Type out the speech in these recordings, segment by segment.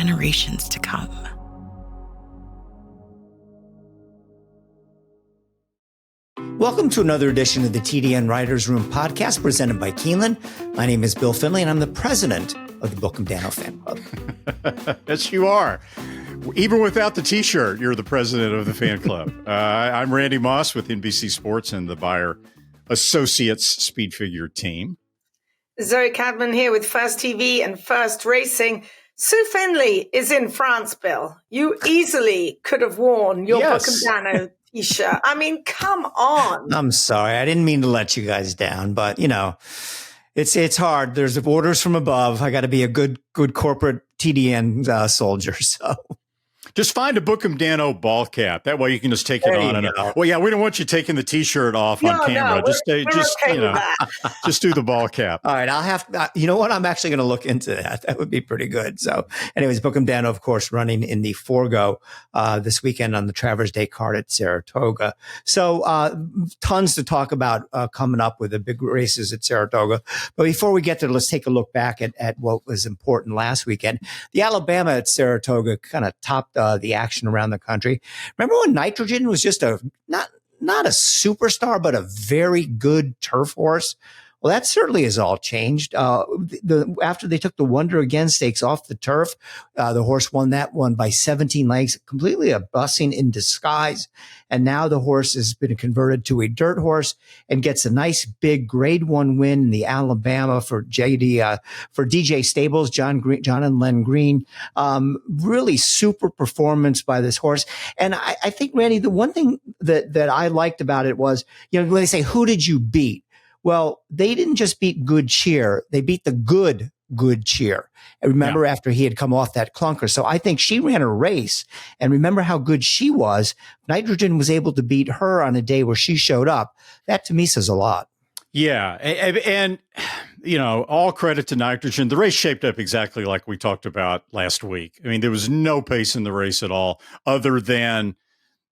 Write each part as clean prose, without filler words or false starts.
generations to come. Welcome to another edition of the TDN Writers Room podcast presented by Keeneland. My name is Bill Finley, and I'm the president of the Bookham Dano Fan Club. Yes, you are. Even without the T-shirt, you're the president of the fan club. I'm Randy Moss with NBC Sports and the Buyer Associates Speed Figure team. Zoe Cadman here with First TV and First Racing. Sue Finley is in France, Bill. You easily could have worn your Bookham Dano T-shirt. I mean, come on. I'm sorry. I didn't mean to let you guys down, but, you know, it's hard. There's orders from above. I got to be a good corporate TDN soldier, so. Just find a Bookham Dano ball cap. That way you can just take it on. Well, yeah, we don't want you taking the T-shirt off on camera. Just do the ball cap. All right, I'll have to, you know what? I'm actually going to look into that. That would be pretty good. So anyways, Bookham Dano, of course, running in the Forgo this weekend on the Travers Day card at Saratoga. So tons to talk about coming up with the big races at Saratoga. But before we get there, let's take a look back at what was important last weekend. The Alabama at Saratoga kind of topped the action around the country. Remember when Nitrogen was just not a superstar, but a very good turf horse? Well, that certainly has all changed. After they took the Wonder Again Stakes off the turf, the horse won that one by 17 lengths, completely a bussing in disguise. And now the horse has been converted to a dirt horse and gets a nice big Grade 1 win in the Alabama for DJ Stables, John and Len Green. Really super performance by this horse. And I think, Randy, the one thing that I liked about it was, you know, when they say, who did you beat? Well, they didn't just beat Good Cheer. They beat the Good Cheer. And remember, after he had come off that clunker. So I think she ran a race. And remember how good she was. Nitrogen was able to beat her on a day where she showed up. That to me says a lot. Yeah. And you know, all credit to Nitrogen. The race shaped up exactly like we talked about last week. I mean, there was no pace in the race at all other than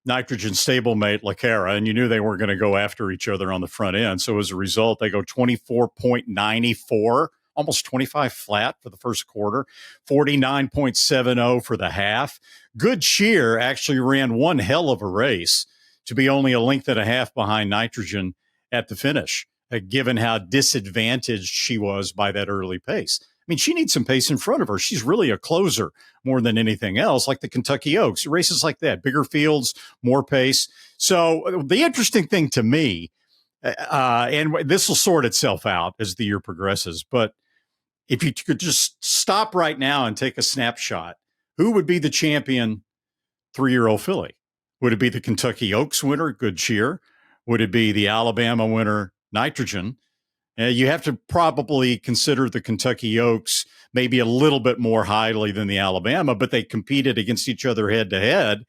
Nitrogen stablemate Lacara, and you knew they weren't going to go after each other on the front end. So as a result, they go 24.94, almost 25 flat for the first quarter, 49.70 for the half. Good Cheer actually ran one hell of a race to be only a length and a half behind Nitrogen at the finish, given how disadvantaged she was by that early pace. I mean, she needs some pace in front of her. She's really a closer more than anything else, like the Kentucky Oaks, races like that, bigger fields, more pace. So the interesting thing to me, and this will sort itself out as the year progresses, but if you could just stop right now and take a snapshot, who would be the champion 3-year-old filly? Would it be the Kentucky Oaks winner, Good Cheer? Would it be the Alabama winner, Nitrogen? You have to probably consider the Kentucky Oaks maybe a little bit more highly than the Alabama, but they competed against each other head to head.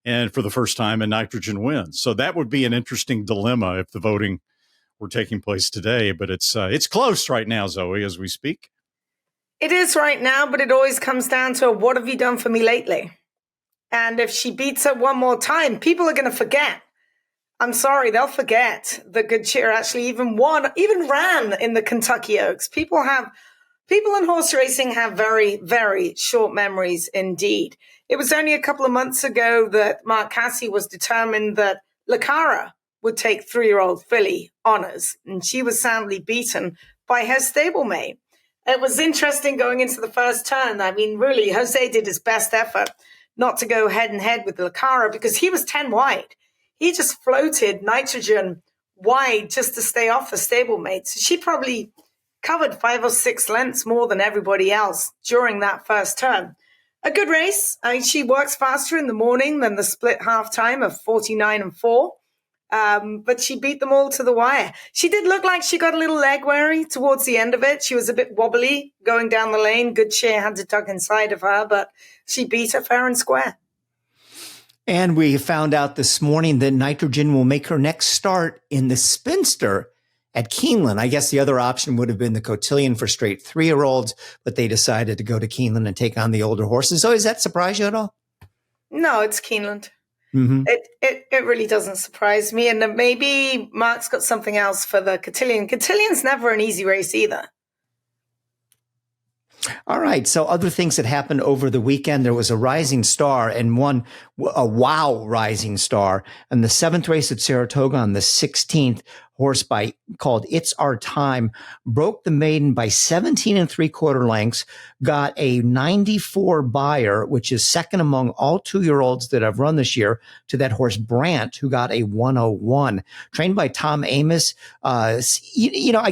And for the first time, a Nitrogen wins. So that would be an interesting dilemma if the voting were taking place today. But it's close right now, Zoe, as we speak. It is right now, but it always comes down to what have you done for me lately? And if she beats her one more time, people are going to forget. I'm sorry, they'll forget that Good Cheer actually even ran in the Kentucky Oaks. People in horse racing have very, very short memories indeed. It was only a couple of months ago that Mark Casse was determined that Lacara would take 3-year-old filly honors, and she was soundly beaten by her stablemate. It was interesting going into the first turn. I mean, really, Jose did his best effort not to go head and head with Lacara because he was 10 wide. He just floated Nitrogen wide just to stay off the stablemate. So she probably covered 5 or 6 lengths more than everybody else during that first turn. A good race. I mean, she works faster in the morning than the split halftime of 49-4. But she beat them all to the wire. She did look like she got a little leg weary towards the end of it. She was a bit wobbly going down the lane. Good Cheer had to tuck inside of her, but she beat her fair and square. And we found out this morning that Nitrogen will make her next start in the Spinster at Keeneland. I guess the other option would have been the Cotillion for straight 3-year-olds, but they decided to go to Keeneland and take on the older horses. So does that surprise you at all? No, it's Keeneland. Mm-hmm. It really doesn't surprise me. And maybe Mark's got something else for the Cotillion. Cotillion's never an easy race either. All right. So other things that happened over the weekend, there was a rising star and a wow rising star. And the 7th race at Saratoga on the 16th, horse called It's Our Time, broke the maiden by 17 3/4 lengths, got a 94 buyer, which is second among all 2-year-olds that have run this year, to that horse Brant, who got a 101. Trained by Tom Amos. I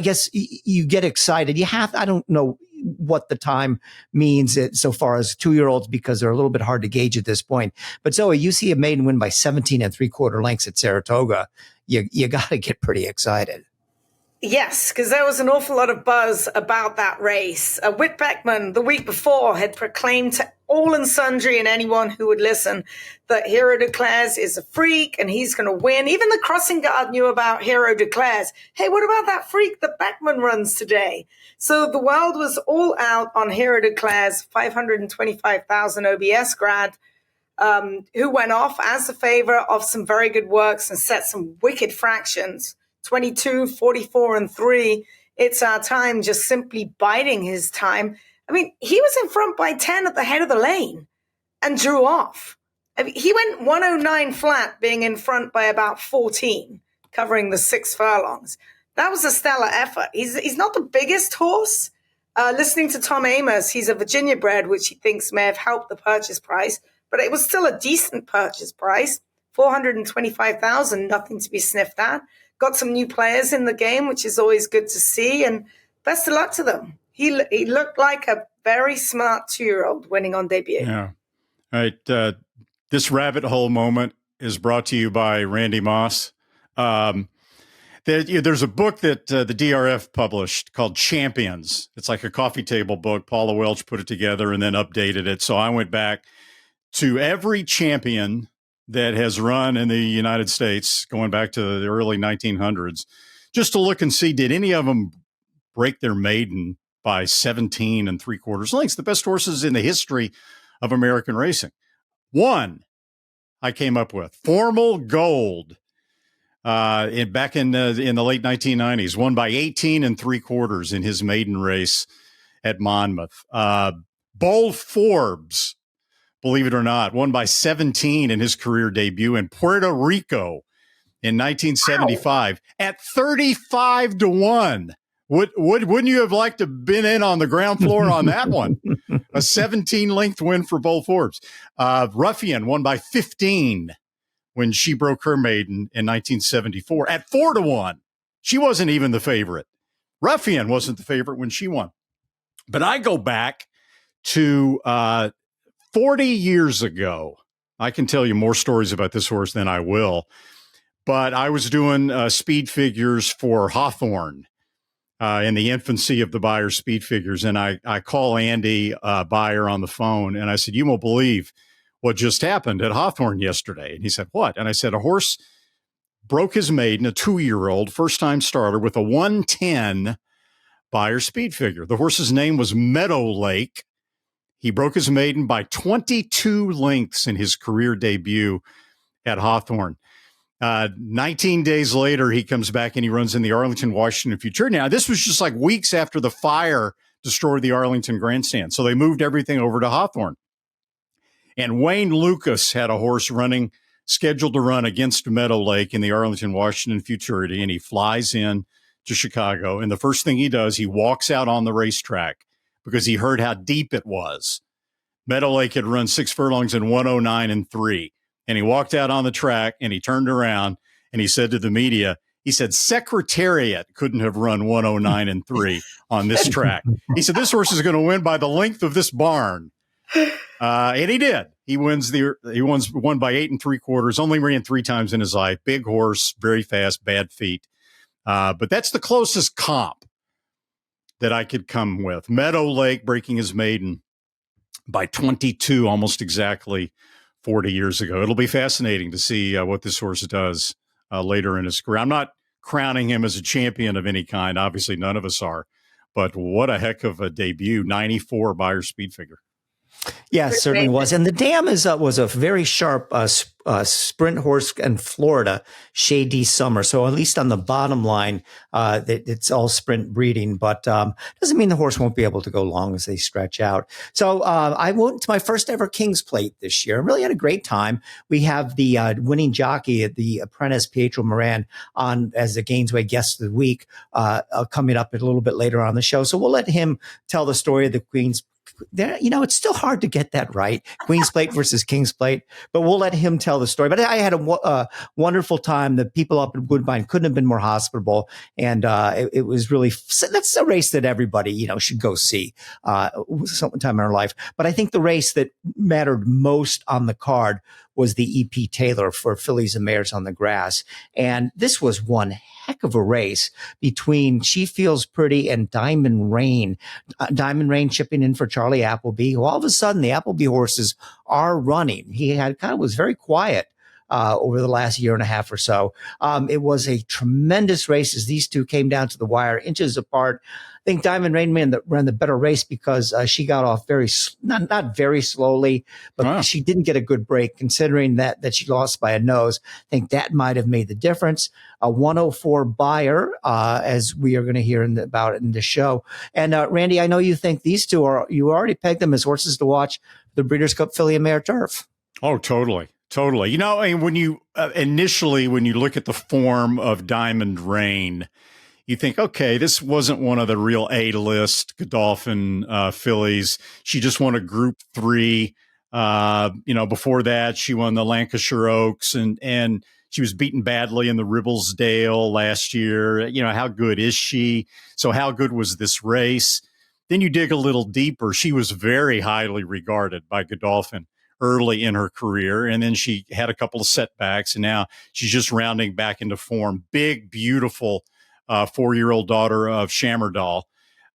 guess you get excited. I don't know what the time means so far as 2-year-olds, because they're a little bit hard to gauge at this point. But Zoe, you see a maiden win by 17 3/4 lengths at Saratoga. You got to get pretty excited. Yes, because there was an awful lot of buzz about that race. Whit Beckman, the week before, had proclaimed to all and sundry and anyone who would listen that Hero Declares is a freak and he's going to win. Even the crossing guard knew about Hero Declares. Hey, what about that freak that Beckman runs today? So the world was all out on Hero Declares, 525,000 OBS grad, who went off as the favorite of some very good works and set some wicked fractions. 22, 44, and 3. It's Our Time, just simply biding his time. I mean, he was in front by 10 at the head of the lane and drew off. I mean, he went 109 flat, being in front by about 14, covering the 6 furlongs. That was a stellar effort. He's not the biggest horse. Listening to Tom Amos, he's a Virginia bred, which he thinks may have helped the purchase price, but it was still a decent purchase price. 425,000, nothing to be sniffed at. Got some new players in the game, which is always good to see, and best of luck to them. He looked like a very smart 2-year-old winning on debut. Yeah. All right. This rabbit hole moment is brought to you by Randy Moss. There's a book that the DRF published called Champions. It's like a coffee table book. Paula Welch put it together and then updated it. So I went back to every champion that has run in the United States going back to the early 1900s, just to look and see, did any of them break their maiden by 17 3/4 lengths? The best horses in the history of American racing. One I came up with, Formal Gold, back in the late 1990s, won by 18 3/4 in his maiden race at Monmouth. Bull Forbes, believe it or not, won by 17 in his career debut in Puerto Rico in 1975 at 35-1. Wouldn't you have liked to have been in on the ground floor on that one? A 17-length win for Bull Forbes. Ruffian won by 15 when she broke her maiden in 1974 at 4-1. She wasn't even the favorite. Ruffian wasn't the favorite when she won. But I go back to 40 years ago. I can tell you more stories about this horse than I will, but I was doing speed figures for Hawthorne in the infancy of the Beyer speed figures. And I call Andy Beyer on the phone and I said, you won't believe what just happened at Hawthorne yesterday. And he said, what? And I said, a horse broke his maiden, a 2-year-old, first-time starter with a 110 Beyer speed figure. The horse's name was Meadow Lake. He broke his maiden by 22 lengths in his career debut at Hawthorne. 19 days later, he comes back and he runs in the Arlington, Washington Futurity. Now, this was just like weeks after the fire destroyed the Arlington Grandstand. So they moved everything over to Hawthorne. And Wayne Lucas had a horse scheduled to run against Meadow Lake in the Arlington, Washington Futurity. And he flies in to Chicago. And the first thing he does, he walks out on the racetrack because he heard how deep it was. Meadow Lake had run 6 furlongs in 109 3. And he walked out on the track and he turned around and he said to the media, he said, Secretariat couldn't have run 109 3 on this track. He said, this horse is going to win by the length of this barn. And he did. He won by 8 3/4, only ran 3 times in his life. Big horse, very fast, bad feet. But that's the closest comp that I could come with. Meadow Lake breaking his maiden by 22, almost exactly 40 years ago. It'll be fascinating to see what this horse does later in his career. I'm not crowning him as a champion of any kind. Obviously, none of us are. But what a heck of a debut. 94 Beyer speed figure. Yeah, it certainly was. And the dam was a very sharp sprint horse in Florida, Shady Summer. So at least on the bottom line, it's all sprint breeding, but doesn't mean the horse won't be able to go long as they stretch out. So I went to my first ever King's Plate this year. I really had a great time. We have the winning jockey at the Apprentice, Pietro Moran, on as the Gainesway guest of the week, coming up a little bit later on the show. So we'll let him tell the story of the Queen's. It's still hard to get that right. Queen's Plate versus King's Plate, but we'll let him tell the story. But I had a wonderful time. The people up at Woodbine couldn't have been more hospitable. And it was really, that's a race that everybody, should go see sometime in our life. But I think the race that mattered most on the card was the E.P. Taylor for Fillies and Mares on the Grass. And this was one heck of a race between She Feels Pretty and Diamond Rain. Diamond Rain chipping in for Charlie Appleby, who all of a sudden the Appleby horses are running. He was very quiet over the last year and a half or so. It was a tremendous race as these two came down to the wire, inches apart. I think Diamond Rain ran the better race because she got off not very slowly, but she didn't get a good break considering that she lost by a nose. I think that might have made the difference. A 104 buyer, as we are going to hear about it in the show. And Randy, I know you think these two you already pegged them as horses to watch the Breeders' Cup Filly and Mare Turf. Oh, totally. Totally. When you initially, when you look at the form of Diamond Rain, you think, okay, this wasn't one of the real A-list Godolphin fillies. She just won a Group 3. Before that, she won the Lancashire Oaks, and she was beaten badly in the Ribblesdale last year. How good is she? So how good was this race? Then you dig a little deeper. She was very highly regarded by Godolphin early in her career, and then she had a couple of setbacks, and now she's just rounding back into form. Big, beautiful 4-year-old daughter of Shamardal.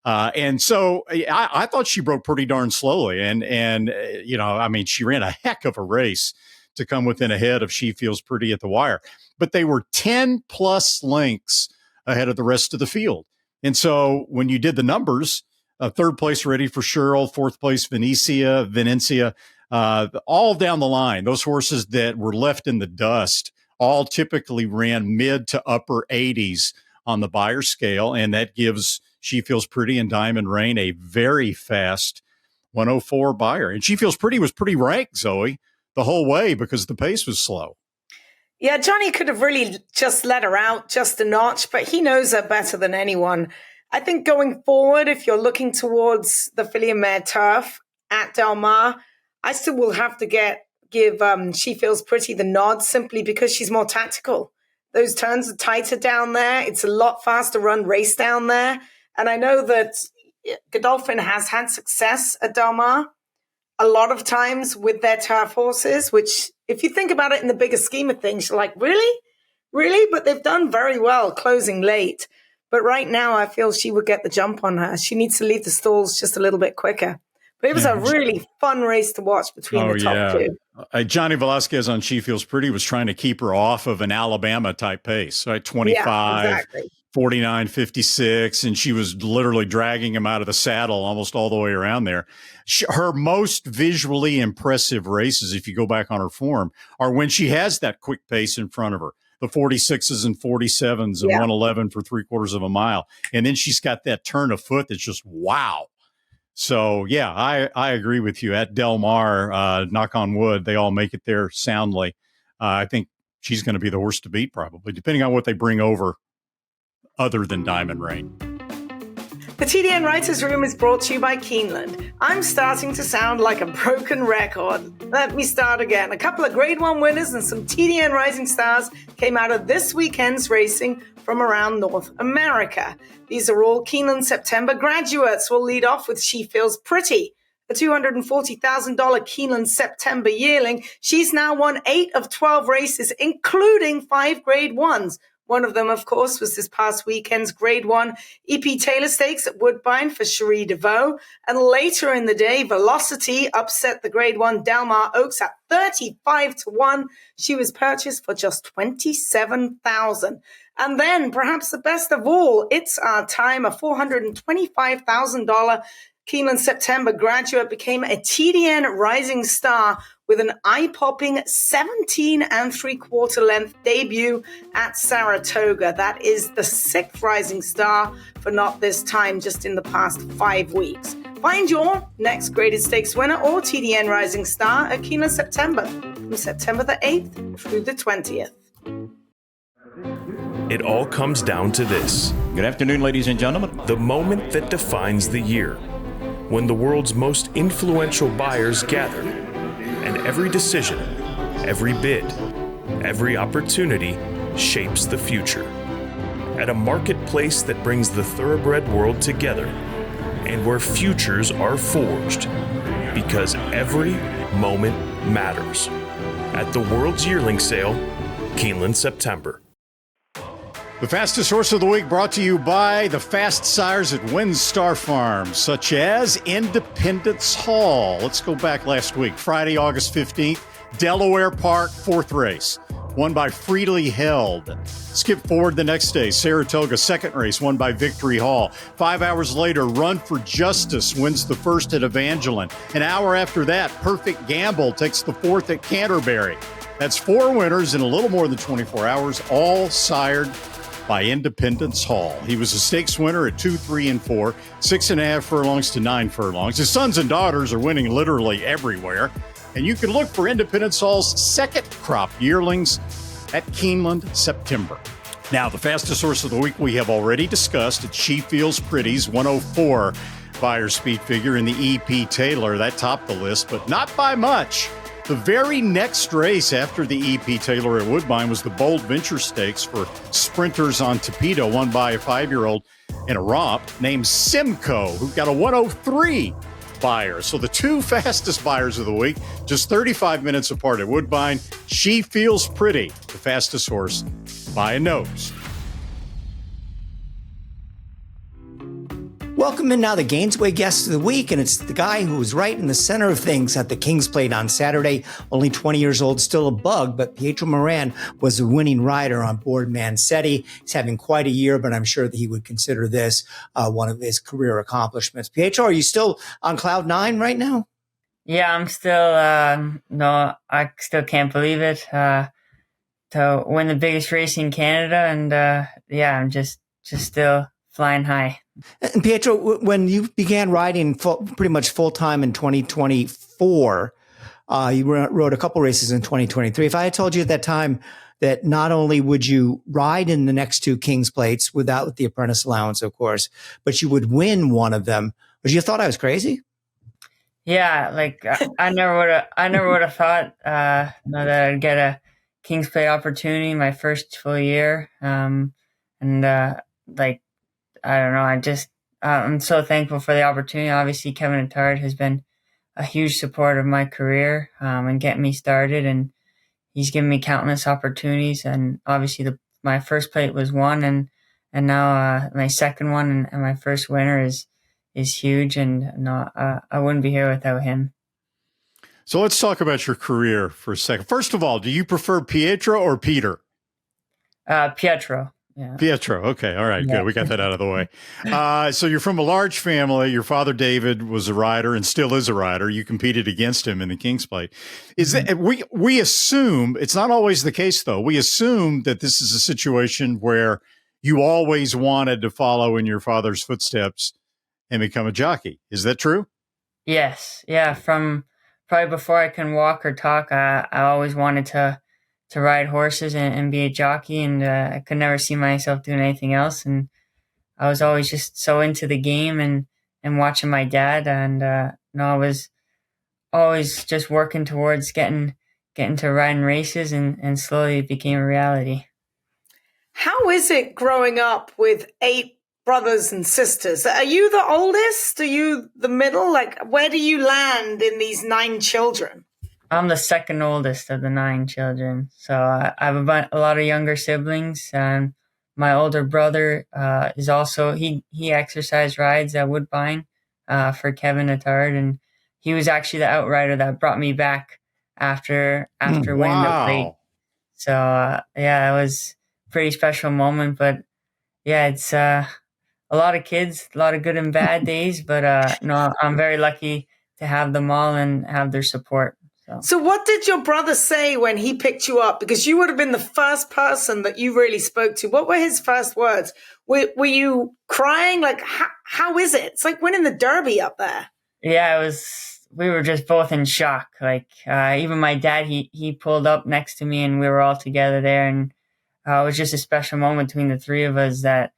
And so I thought she broke pretty darn slowly. And she ran a heck of a race to come within a head of She Feels Pretty at the wire. But they were 10 plus lengths ahead of the rest of the field. And so when you did the numbers, third place Ready for Cheryl, fourth place Venencia, all down the line, those horses that were left in the dust all typically ran mid to upper 80s on the buyer scale. And that gives She Feels Pretty and Diamond Rain a very fast 104 buyer. And She Feels Pretty was pretty ranked, Zoe, the whole way because the pace was slow. Yeah, Johnny could have really just let her out just a notch, but he knows her better than anyone. I think going forward, if you're looking towards the Filly and Mare Turf at Del Mar, I still will have to give She Feels Pretty the nod simply because she's more tactical. Those turns are tighter down there. It's a lot faster run race down there. And I know that Godolphin has had success at Del Mar a lot of times with their turf horses, which if you think about it in the bigger scheme of things, you're like, really? Really? But they've done very well closing late. But right now, I feel she would get the jump on her. She needs to leave the stalls just a little bit quicker. But it was a really fun race to watch between the top two. Johnny Velasquez on She Feels Pretty was trying to keep her off of an Alabama-type pace, right? 25, 49, 56, and she was literally dragging him out of the saddle almost all the way around there. Her most visually impressive races, if you go back on her form, are when she has that quick pace in front of her. The 46s and 47s and 111 for 3/4 of a mile. And then she's got that turn of foot that's just wow. So, yeah, I agree with you. At Del Mar, knock on wood, they all make it there soundly. I think she's going to be the horse to beat probably, depending on what they bring over other than Diamond Rain. The TDN Writers Room is brought to you by Keeneland. I'm starting to sound like a broken record. Let me start again. A couple of Grade 1 winners and some TDN Rising Stars came out of this weekend's racing from around North America. These are all Keeneland September graduates. We'll lead off with She Feels Pretty, a $240,000 Keeneland September yearling. She's now won 8 of 12 races, including 5 Grade 1s. One of them, of course, was this past weekend's Grade 1 E.P. Taylor Stakes at Woodbine for Cherie DeVoe. And later in the day, Velocity upset the Grade 1 Del Mar Oaks at 35-1. She was purchased for just $27,000. And then, perhaps the best of all, It's Our Time, a $425,000 Keeneland September graduate, became a TDN Rising Star with an eye-popping 17 3/4 length debut at Saratoga. That is the 6th rising star for Not This Time, just in the past 5 weeks. Find your next graded stakes winner or TDN Rising Star at Keeneland September, from September the 8th through the 20th. It all comes down to this. Good afternoon, ladies and gentlemen. The moment that defines the year, when the world's most influential buyers gather, and every decision, every bid, every opportunity shapes the future. At a marketplace that brings the thoroughbred world together, and where futures are forged, because every moment matters. At the World's Yearling Sale, Keeneland, September. The fastest horse of the week brought to you by the fast sires at WinStar Farms, such as Independence Hall. Let's go back last week, Friday, August 15th, Delaware Park, 4th race, won by Freely Held. Skip forward the next day, Saratoga, 2nd race, won by Victory Hall. 5 hours later, Run for Justice wins the 1st at Evangeline. An hour after that, Perfect Gamble takes the 4th at Canterbury. That's 4 winners in a little more than 24 hours, all sired by Independence Hall. He was a stakes winner at 2, 3, and 4, 6.5 furlongs to 9 furlongs. His sons and daughters are winning literally everywhere. And you can look for Independence Hall's 2nd crop yearlings at Keeneland, September. Now, the fastest horse of the week we have already discussed. It's She Feels Pretty's 104 buyer speed figure in the EP Taylor. That topped the list, but not by much. The very next race after the EP Taylor at Woodbine was the Bold Venture Stakes for sprinters on Torpedo, won by a 5-year-old in a romp named Simcoe, who got a 103 buyer. So the 2 fastest buyers of the week, just 35 minutes apart at Woodbine. She Feels Pretty, the fastest horse by a nose. Welcome in now the Gainesway guest of the week, and it's the guy who was right in the center of things at the King's Plate on Saturday. Only 20 years old, still a bug, but Pietro Moran was the winning rider on board Mansetti. He's having quite a year, but I'm sure that he would consider this one of his career accomplishments. Pietro, are you still on cloud 9 right now? Yeah, I'm still, no, I still can't believe it. To win the biggest race in Canada, and yeah, I'm just still flying high. And Pietro, when you began riding pretty much full-time in 2024, you rode a couple races in 2023. If I had told you at that time that not only would you ride in the next 2 King's Plates without the apprentice allowance, of course, but you would win one of them, would you have thought I was crazy? Yeah, like I never would have thought that I'd get a King's Plate opportunity my first full year. Like, I don't know. I'm so thankful for the opportunity. Obviously, Kevin Attard has been a huge support of my career and getting me started, and he's given me countless opportunities. And obviously, my first plate was won, and now my second one and my first winner is huge. And no, I wouldn't be here without him. So let's talk about your career for a second. First of all, do you prefer Pietro or Peter? Pietro. Yeah. Pietro. Okay. All right. Yeah. Good. We got that out of the way. So you're from a large family. Your father, David, was a rider and still is a rider. You competed against him in the King's Plate. We assume, it's not always the case, though. We assume that this is a situation where you always wanted to follow in your father's footsteps and become a jockey. Is that true? Yes. Yeah. From probably before I can walk or talk, I always wanted to ride horses and be a jockey, and I could never see myself doing anything else. And I was always just so into the game and watching my dad, and I was always just working towards getting to riding races, and slowly it became a reality. How is it growing up with 8 brothers and sisters? Are you the oldest? Are you the middle? Like, where do you land in these 9 children? I'm the second oldest of the 9 children. So I have a lot of younger siblings. And my older brother is also, he exercise rides at Woodbine for Kevin Attard. And he was actually the outrider that brought me back after winning the plate. So, yeah, it was a pretty special moment. But, yeah, it's a lot of kids, a lot of good and bad days. But, no, I'm very lucky to have them all and have their support. So what did your brother say when he picked you up? Because you would have been the first person that you really spoke to. What were his first words? Were you crying? Like, how is it? It's like winning the Derby up there. Yeah, we were just both in shock. Like, even my dad, he pulled up next to me and we were all together there. And it was just a special moment between the three of us that,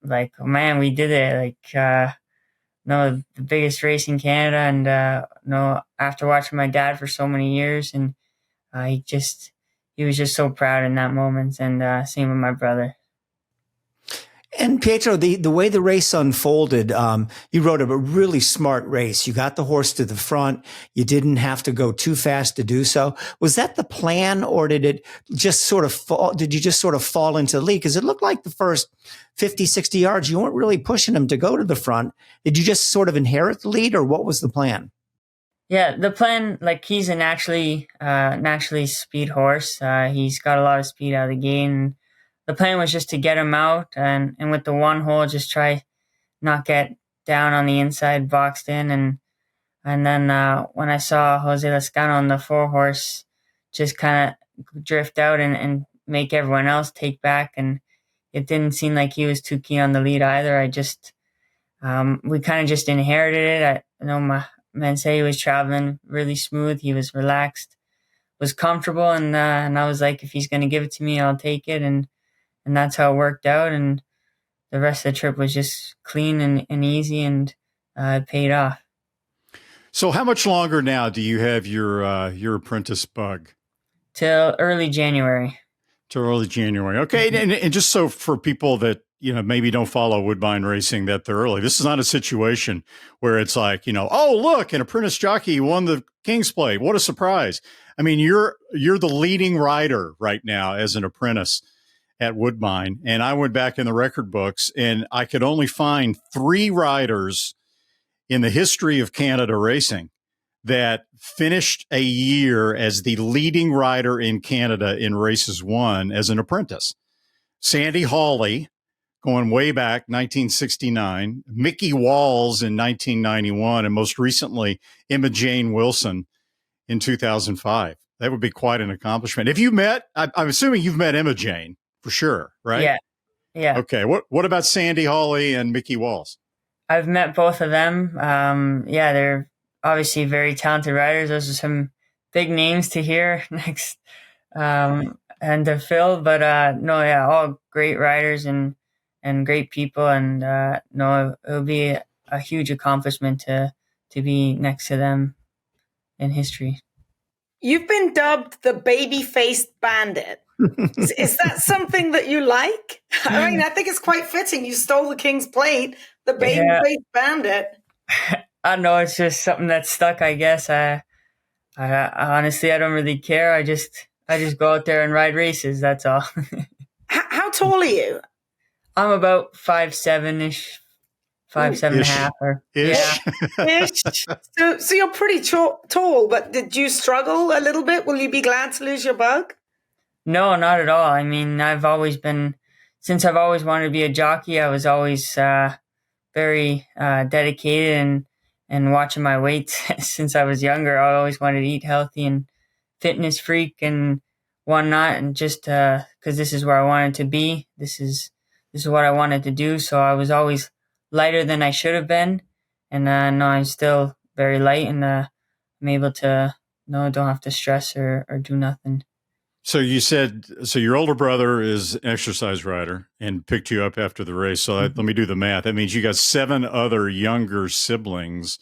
like, oh, man, we did it. Like, the biggest race in Canada. And, after watching my dad for so many years, and he was just so proud in that moment. And same with my brother. And Pietro, the way the race unfolded, you rode a really smart race. You got the horse to the front. You didn't have to go too fast to do so. Was that the plan, or did it just sort of fall? Did you just sort of fall into the lead? Because it looked like the first 50, 60 yards, you weren't really pushing him to go to the front. Did you just sort of inherit the lead, or what was the plan? Yeah, the plan, like, he's a naturally speed horse. He's got a lot of speed out of the gate. And the plan was just to get him out and with the one hole, just try not get down on the inside, boxed in. And then when I saw Jose Lascano on the 4-horse just kind of drift out and make everyone else take back, and it didn't seem like he was too keen on the lead either. We kind of just inherited it. I know my Mansetti was traveling really smooth. He was relaxed, was comfortable, and I was like, if he's going to give it to me, I'll take it. And that's how it worked out. And the rest of the trip was just clean and easy, and it paid off. So how much longer now do you have your apprentice bug? Till early January. Till early January. Okay. And just so for people that, maybe don't follow Woodbine racing that thoroughly, this is not a situation where it's like, oh, look, an apprentice jockey won the King's Plate. What a surprise. I mean, you're the leading rider right now as an apprentice at Woodbine. And I went back in the record books and I could only find 3 riders in the history of Canada racing that finished a year as the leading rider in Canada in races won as an apprentice. Sandy Hawley, going way back, 1969, Mickey Walls in 1991, and most recently, Emma Jane Wilson in 2005. That would be quite an accomplishment. If you met, I'm assuming you've met Emma Jane for sure, right? Yeah. Okay. What about Sandy Hawley and Mickey Walls? I've met both of them. They're obviously very talented riders. Those are some big names to hear next and to fill. But all great riders and great people. And it'll be a huge accomplishment to be next to them in history. You've been dubbed the baby-faced bandit. Is that something that you like? I mean, I think it's quite fitting. You stole the King's Plate, the baby-faced bandit. I don't know. It's just something that stuck, I guess. I honestly, I don't really care. I just go out there and ride races. That's all. How tall are you? I'm about 5'7" 5'7.5" or ish. Ish. So you're pretty tall, but did you struggle a little bit? Will you be glad to lose your bug? No, not at all. I mean, since I've always wanted to be a jockey, I was always very dedicated and watching my weight since I was younger. I always wanted to eat healthy and fitness freak and whatnot, and just because this is where I wanted to be. This is what I wanted to do. So I was always lighter than I should have been, and now I'm still very light, and I'm able to don't have to stress or do nothing. So you said, your older brother is an exercise rider and picked you up after the race. So let me do the math. That means you got 7 other younger siblings.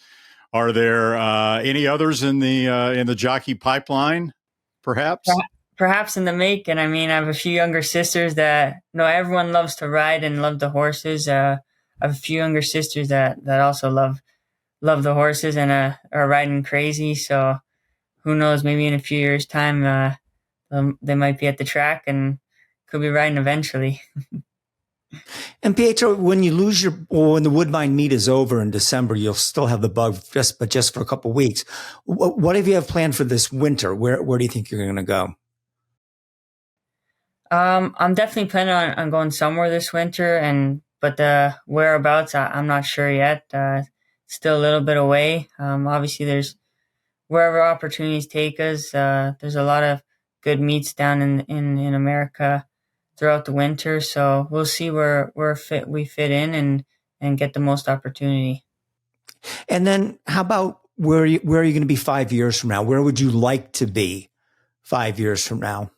Are there any others in the jockey pipeline, perhaps? Perhaps in the making. I mean, I have a few younger sisters that everyone loves to ride and love the horses. I have a few younger sisters that also love the horses and are riding crazy. So who knows? Maybe in a few years' time. They might be at the track and could be riding eventually. And Pietro, when when the Woodbine meet is over in December, you'll still have the bug just for a couple of weeks. What have you planned for this winter? Where do you think you're going to go? I'm definitely planning on going somewhere this winter, but the whereabouts I'm not sure yet. Still a little bit away. Obviously there's wherever opportunities take us. There's a lot of good meets down in America throughout the winter, so we'll see where we fit in and get the most opportunity. And then how about where are you going to be 5 years from now? Where would you like to be 5 years from now?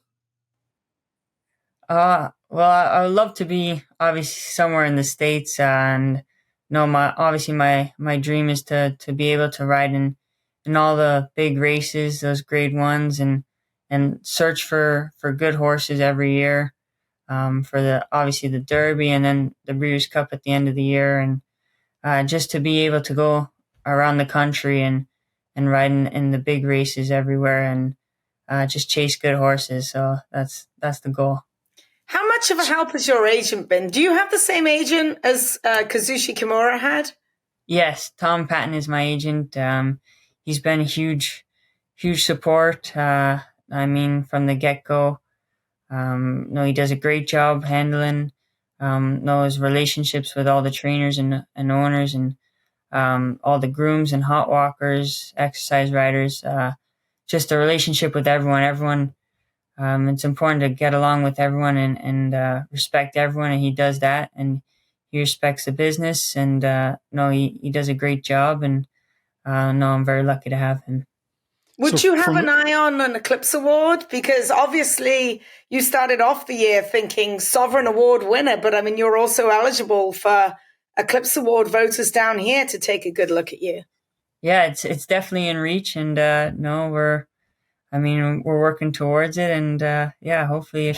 Well, I would love to be obviously somewhere in the States, and my dream is to be able to ride in all the big races, those grade ones, and search for good horses every year, for the Derby and then the Breeders' Cup at the end of the year, and just to be able to go around the country and ride in the big races everywhere, and just chase good horses. So that's the goal. How much of a help has your agent been? Do you have the same agent as Kazushi Kimura had? Yes, Tom Patton is my agent. He's been a huge support. From the get-go. He does a great job handling his relationships with all the trainers and owners and all the grooms and hot walkers, exercise riders. Just a relationship with everyone. Everyone. It's important to get along with everyone and respect everyone, and he does that. And he respects the business, and he does a great job. And I'm very lucky to have him. Would you have an eye on an Eclipse Award? Because obviously you started off the year thinking Sovereign Award winner, but I mean, you're also eligible for Eclipse Award voters down here to take a good look at you. Yeah, it's definitely in reach, and we're working towards it, and hopefully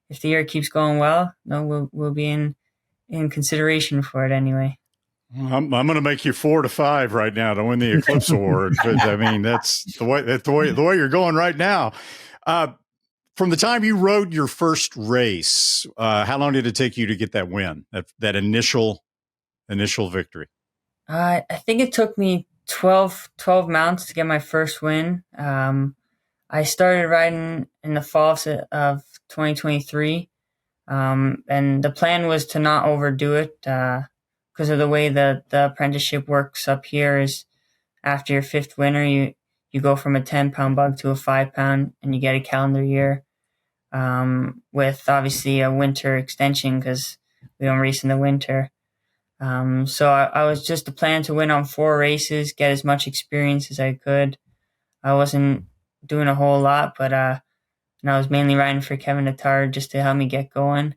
if the year keeps going well, we'll be in consideration for it anyway. I'm going to make you 4 to 5 right now to win the Eclipse Award. But I mean, that's the way you're going right now. From the time you rode your first race, how long did it take you to get that win? That initial victory? I think it took me 12 mounts to get my first win. I started riding in the fall of 2023, and the plan was to not overdo it because of the way the apprenticeship works up here. Is after your 5th winter, you go from a 10-pound bug to a 5-pound, and you get a calendar year with obviously a winter extension because we don't race in the winter. So I was just a plan to win on 4 races, get as much experience as I could. I wasn't doing a whole lot, but I was mainly riding for Kevin Attard just to help me get going.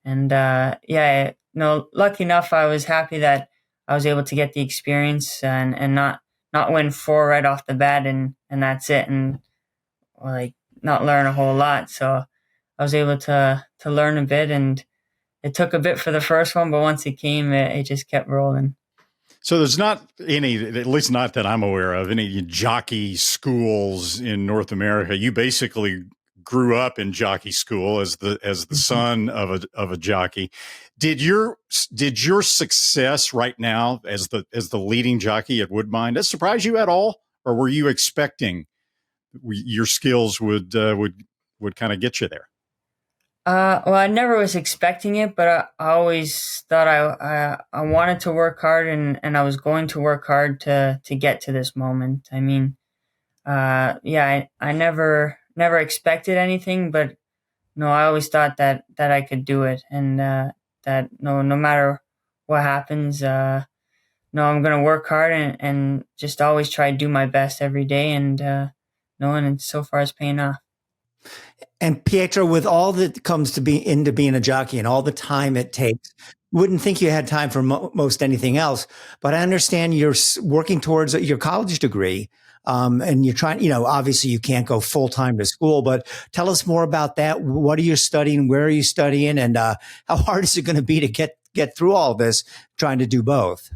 And lucky enough, I was happy that I was able to get the experience and not win 4 right off the bat and that's it, and not learn a whole lot. So I was able to learn a bit, and it took a bit for the first one, but once it came, it just kept rolling. So there's not any, at least not that I'm aware of, any jockey schools in North America. You basically grew up in jockey school as the son of a jockey. Did your success right now as the leading jockey at Woodbine, that surprise you at all, or were you expecting your skills would kind of get you there? Well, I never was expecting it, but I always thought I wanted to work hard, and I was going to work hard to get to this moment. I mean, I never expected anything, but I always thought that I could do it, and that no matter what happens, I'm going to work hard and just always try to do my best every day, and and so far it's paying off. And Pietro, with all that comes to into being a jockey and all the time it takes, wouldn't think you had time for most anything else. But I understand you're working towards your college degree, and you're trying. Obviously you can't go full time to school. But tell us more about that. What are you studying? Where are you studying? And how hard is it going to be to get through all this, trying to do both?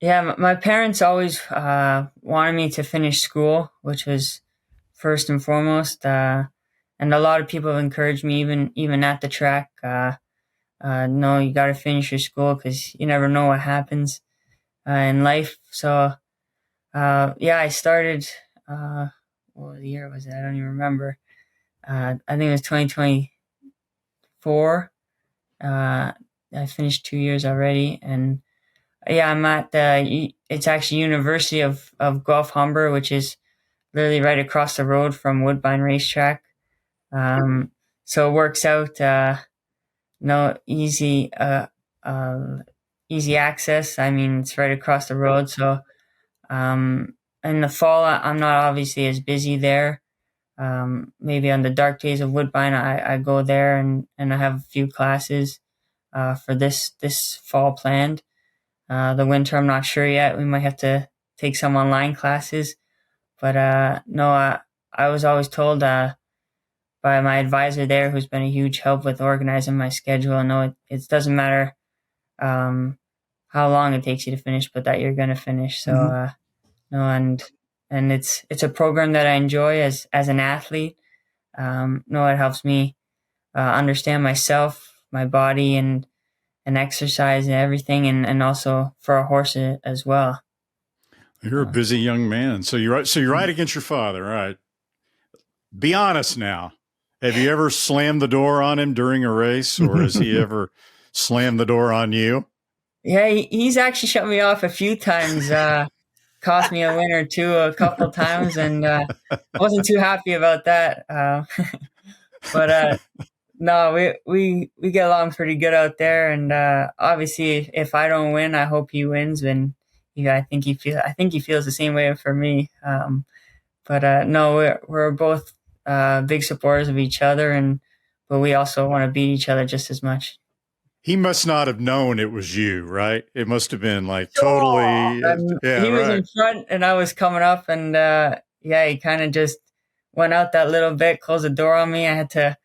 Yeah, my parents always wanted me to finish school, which was first and foremost. And a lot of people have encouraged me, even at the track. No, you got to finish your school because you never know what happens in life. So, I started. What year was it? I don't even remember. I think it was 2024. I finished 2 years already, and Yeah, I'm at it's actually University of Guelph Humber, which is literally right across the road from Woodbine Racetrack. So it works out, easy, easy access. I mean, it's right across the road. So, in the fall, I'm not obviously as busy there. Maybe on the dark days of Woodbine, I go there and I have a few classes, for this fall planned. The winter, I'm not sure yet. We might have to take some online classes, but, no, I was always told, by my advisor there, who's been a huge help with organizing my schedule. No, it doesn't matter how long it takes you to finish, but that you're going to finish. So, no, and it's a program that I enjoy as an athlete. No, it helps me understand myself, my body, and exercise and everything, and also for a horse as well. You're a busy young man. So you ride against your father, right? Be honest now. Have you ever slammed the door on him during a race, or has he ever slammed the door on you? Yeah, he's actually shut me off a few times, cost me a win or two a couple of times, and I wasn't too happy about that. But no, we get along pretty good out there, and obviously, if I don't win, I hope he wins, and I think he feels the same way for me. But no, we're both big supporters of each other, but we also want to beat each other just as much. He must not have known it was you, right? It must have been like totally. He was in front and I was coming up, and he kind of just went out that little bit, closed the door on me. I had to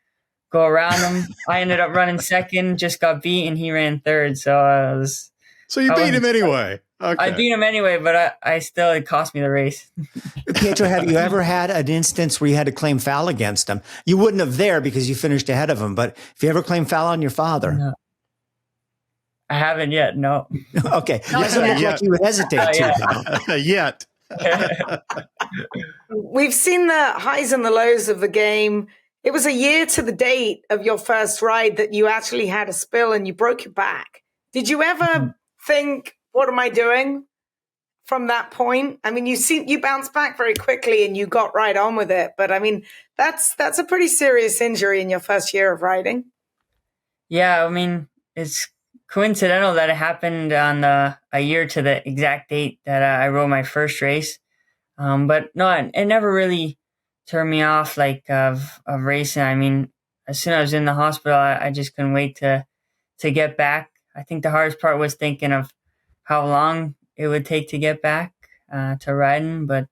go around him. I ended up running second, just got beat, and he ran third. So you beat him anyway. Okay. I beat him anyway, but it cost me the race. Pietro, have you ever had an instance where you had to claim foul against him? You wouldn't have there because you finished ahead of him, but if you ever claimed foul on your father? No. I haven't yet, no. Okay. It doesn't look like you would hesitate to. Yet. We've seen the highs and the lows of the game. It was a year to the date of your first ride that you actually had a spill and you broke your back. Did you ever think, what am I doing from that point? I mean, you bounced back very quickly and you got right on with it. But I mean, that's a pretty serious injury in your first year of riding. Yeah, I mean, it's coincidental that it happened on a year to the exact date that I rode my first race. But no, it never really turned me off of racing. I mean, as soon as I was in the hospital, I just couldn't wait to get back. I think the hardest part was thinking of how long it would take to get back to riding, but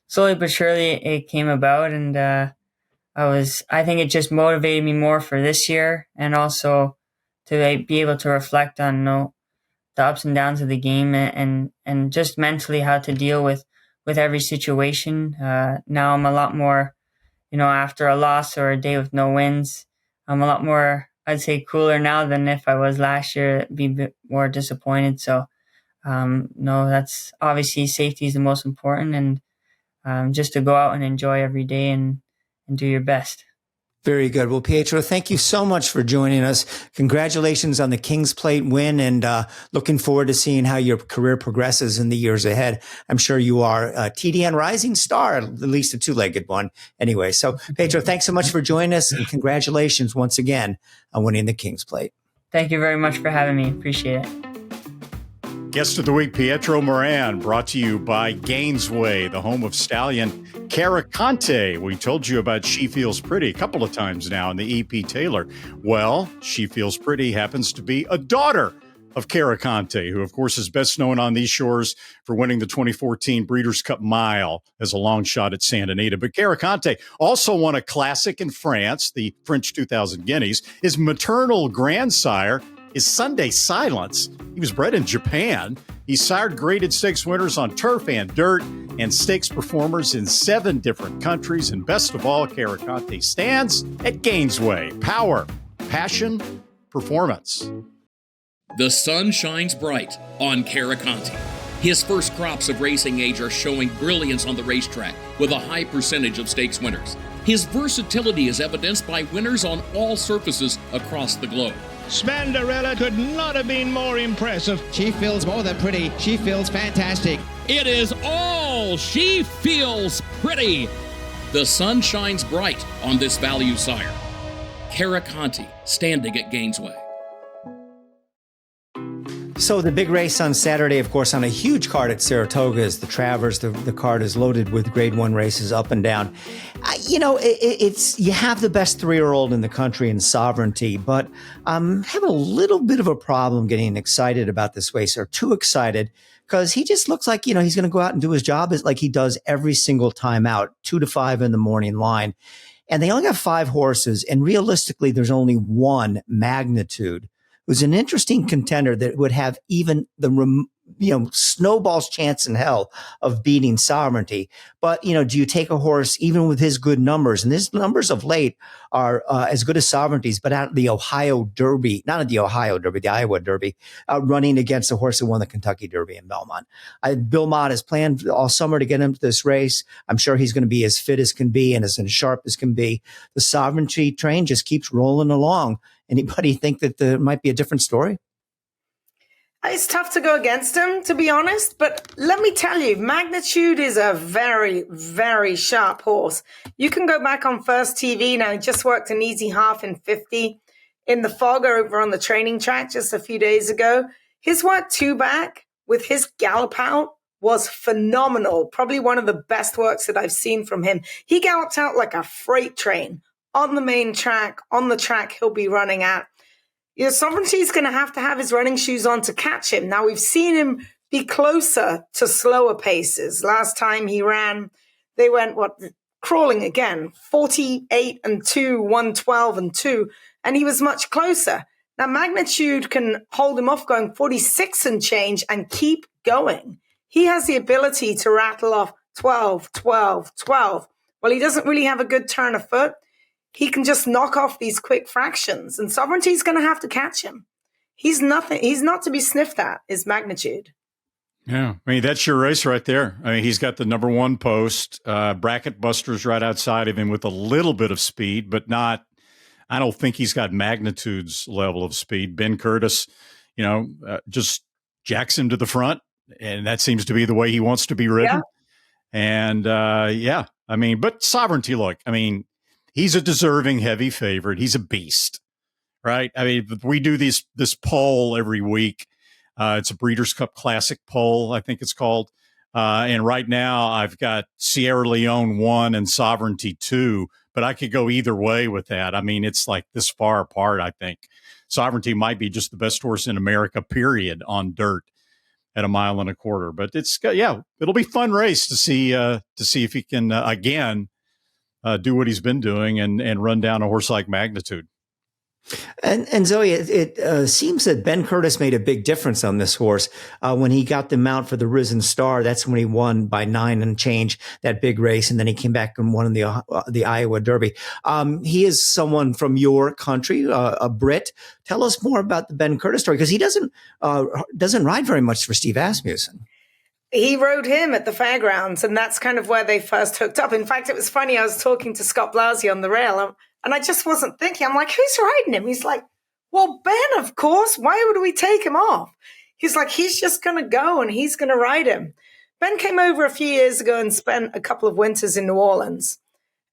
slowly but surely it came about, and I think it just motivated me more for this year, and also to be able to reflect on the ups and downs of the game, and just mentally how to deal with every situation. Now I'm a lot more, after a loss or a day with no wins, I'm a lot more, I'd say, cooler now than if I was last year, be a bit more disappointed. So, no, that's obviously safety is the most important, and just to go out and enjoy every day and do your best. Very good. Well, Pietro, thank you so much for joining us. Congratulations on the King's Plate win, and looking forward to seeing how your career progresses in the years ahead. I'm sure you are a TDN Rising Star, at least a two-legged one. Anyway, so Pietro, thanks so much for joining us, and congratulations once again on winning the King's Plate. Thank you very much for having me. Appreciate it. Guest of the week, Pietro Moran, brought to you by Gainesway, the home of stallion Caracante. We told you about She Feels Pretty a couple of times now in the E.P. Taylor. Well, She Feels Pretty happens to be a daughter of Caracante, who, of course, is best known on these shores for winning the 2014 Breeders' Cup Mile as a long shot at Santa Anita. But Caracante also won a classic in France, the French 2000 Guineas. His maternal grandsire is Sunday Silence. He was bred in Japan. He sired graded stakes winners on turf and dirt and stakes performers in 7 different countries. And best of all, Caracante stands at Gainesway. Power, passion, performance. The sun shines bright on Caracante. His first crops of racing age are showing brilliance on the racetrack with a high percentage of stakes winners. His versatility is evidenced by winners on all surfaces across the globe. Spandarella could not have been more impressive. She feels more than pretty. She feels fantastic. It is all She Feels Pretty. The sun shines bright on this value sire. Caraconte, standing at Gainesway. So the big race on Saturday, of course, on a huge card at Saratoga is the Travers. The card is loaded with Grade 1 races up and down. It's you have the best 3-year-old in the country in Sovereignty, but I'm having a little bit of a problem getting excited about this race, or too excited, because he just looks like, he's going to go out and do his job like he does every single time out, 2 to 5 in the morning line. And they only have 5 horses, and realistically, there's only one, Magnitude, who's an interesting contender that would have even the snowball's chance in hell of beating Sovereignty. But, do you take a horse even with his good numbers? And his numbers of late are as good as Sovereignty's, but out of the Ohio Derby, not at the Ohio Derby, the Iowa Derby, running against a horse who won the Kentucky Derby in Belmont. Bill Mott has planned all summer to get him to this race. I'm sure he's going to be as fit as can be and as sharp as can be. The Sovereignty train just keeps rolling along. Anybody think that there might be a different story? It's tough to go against him, to be honest. But let me tell you, Magnitude is a very, very sharp horse. You can go back on First TV now. He just worked an easy half in 50 in the fog over on the training track just a few days ago. His work 2 back with his gallop out was phenomenal. Probably one of the best works that I've seen from him. He galloped out like a freight train on the main track, on the track he'll be running at. Sovereignty's going to have his running shoes on to catch him. Now, we've seen him be closer to slower paces. Last time he ran, they went, crawling again, 48 and 2, 112 and 2, and he was much closer. Now, Magnitude can hold him off going 46 and change and keep going. He has the ability to rattle off 12, 12, 12. Well, he doesn't really have a good turn of foot. He can just knock off these quick fractions, and Sovereignty's going to have to catch him. He's nothing. He's not to be sniffed at, is Magnitude. Yeah, that's your race right there. He's got the number 1 post, bracket busters right outside of him with a little bit of speed, but not, I don't think he's got Magnitude's level of speed. Ben Curtis, just jacks him to the front, and that seems to be the way he wants to be ridden. Yeah. And but Sovereignty, look, he's a deserving heavy favorite. He's a beast, right? We do this poll every week. It's a Breeders' Cup Classic poll, I think it's called. And right now I've got Sierra Leone 1 and Sovereignty 2, but I could go either way with that. It's like this far apart, I think. Sovereignty might be just the best horse in America, period, on dirt at 1.25 miles. But it'll be a fun race to see if he can, again, do what he's been doing and run down a horse like Magnitude. And Zoe, it seems that Ben Curtis made a big difference on this horse when he got the mount for the Risen Star. That's when he won by 9 and change that big race, and then he came back and won in the Iowa Derby. He is someone from your country, a Brit. Tell us more about the Ben Curtis story, because he doesn't ride very much for Steve Asmussen. He rode him at the fairgrounds, and that's kind of where they first hooked up. In fact, it was funny. I was talking to Scott Blasey on the rail, and I just wasn't thinking. I'm like, who's riding him? He's like, well, Ben, of course. Why would we take him off? He's like, he's just going to go, and he's going to ride him. Ben came over a few years ago and spent a couple of winters in New Orleans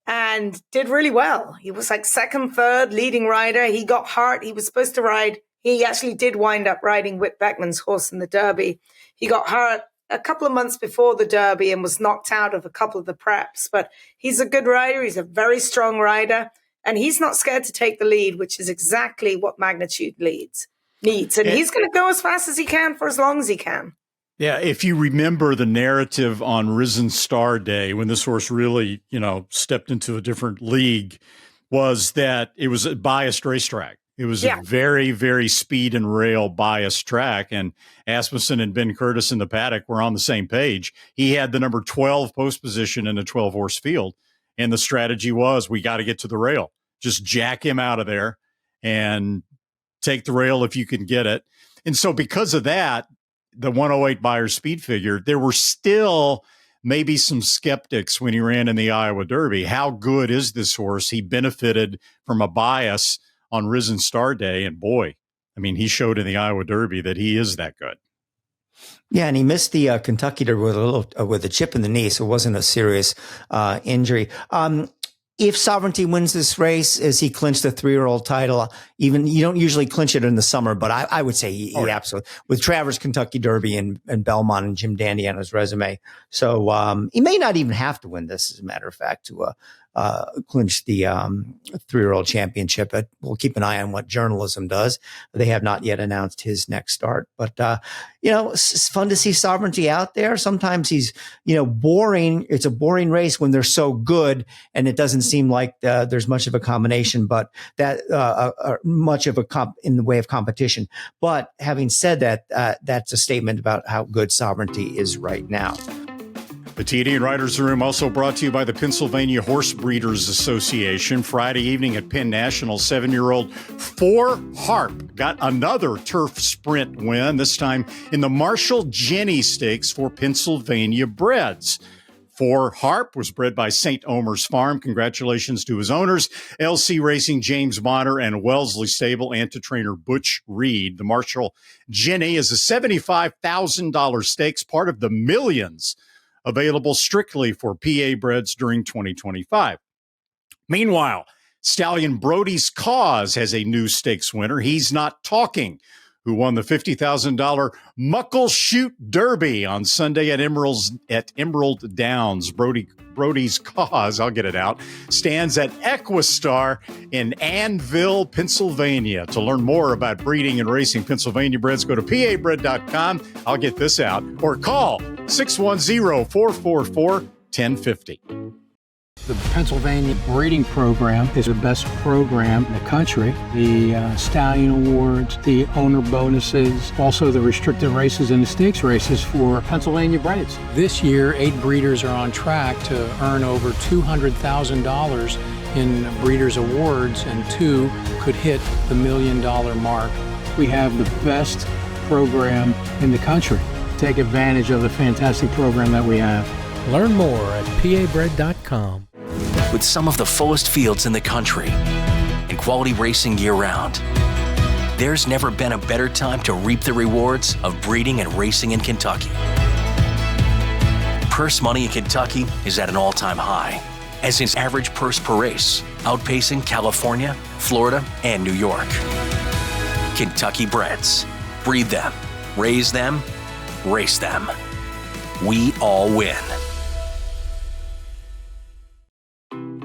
and did really well. He was like 2nd, 3rd, leading rider. He got hurt. He was supposed to ride. He actually did wind up riding Whit Beckman's horse in the Derby. He got hurt a couple of months before the Derby and was knocked out of a couple of the preps. But he's a good rider. He's a very strong rider. And he's not scared to take the lead, which is exactly what Magnitude needs. And he's going to go as fast as he can for as long as he can. Yeah, if you remember the narrative on Risen Star Day, when this horse really, stepped into a different league, was that it was a biased racetrack. It was a very, very speed and rail biased track. And Asmussen and Ben Curtis in the paddock were on the same page. He had the number 12 post position in a 12-horse field. And the strategy was, we got to get to the rail. Just jack him out of there and take the rail if you can get it. And so because of that, the 108 Buyer's speed figure, there were still maybe some skeptics when he ran in the Iowa Derby. How good is this horse? He benefited from a bias on Risen Star Day, and boy, I mean, he showed in the Iowa Derby that he is that good. Yeah, and he missed the Kentucky Derby with a chip in the knee, so it wasn't a serious injury. If Sovereignty wins this race, as he clinched the 3-year-old title, even you don't usually clinch it in the summer, but I would say he absolutely, with Travers Kentucky Derby and Belmont and Jim Dandy on his resume. So he may not even have to win this, as a matter of fact, to clinch the 3-year-old championship. But we'll keep an eye on what journalism does. They have not yet announced his next start. But, it's fun to see Sovereignty out there. Sometimes he's, boring. It's a boring race when they're so good and it doesn't seem like there's much of a combination, but that much of in the way of competition. But having said that, that's a statement about how good Sovereignty is right now. The TDN Writers Room also brought to you by the Pennsylvania Horse Breeders Association. Friday evening at Penn National, 7-year-old For Harp got another turf sprint win, this time in the Marshall Jenny Stakes for Pennsylvania breds. For Harp was bred by St. Omer's Farm. Congratulations to his owners, LC Racing, James Bonner, and Wellesley Stable, and to trainer Butch Reed. The Marshall Jenny is a $75,000 stakes, part of the millions available strictly for PA breds during 2025. Meanwhile, Stallion Brody's Cause has a new stakes winner. He's Not Talking, who won the $50,000 Muckleshoot Derby on Sunday at Emerald Downs. Brody's Cause, I'll get it out, stands at Equistar in Annville, Pennsylvania. To learn more about breeding and racing Pennsylvania breds, go to pabred.com. I'll get this out. Or call 610-444-1050. The Pennsylvania breeding program is the best program in the country. The Stallion Awards, the owner bonuses, also the restricted races and the stakes races for Pennsylvania breds. This year, 8 breeders are on track to earn over $200,000 in breeders' awards, and 2 could hit the $1 million mark. We have the best program in the country. Take advantage of the fantastic program that we have. Learn more at pabred.com. With some of the fullest fields in the country and quality racing year-round, there's never been a better time to reap the rewards of breeding and racing in Kentucky. Purse money in Kentucky is at an all-time high, as is average purse per race, outpacing California, Florida, and New York. Kentucky breds. Breed them, raise them, race them. We all win.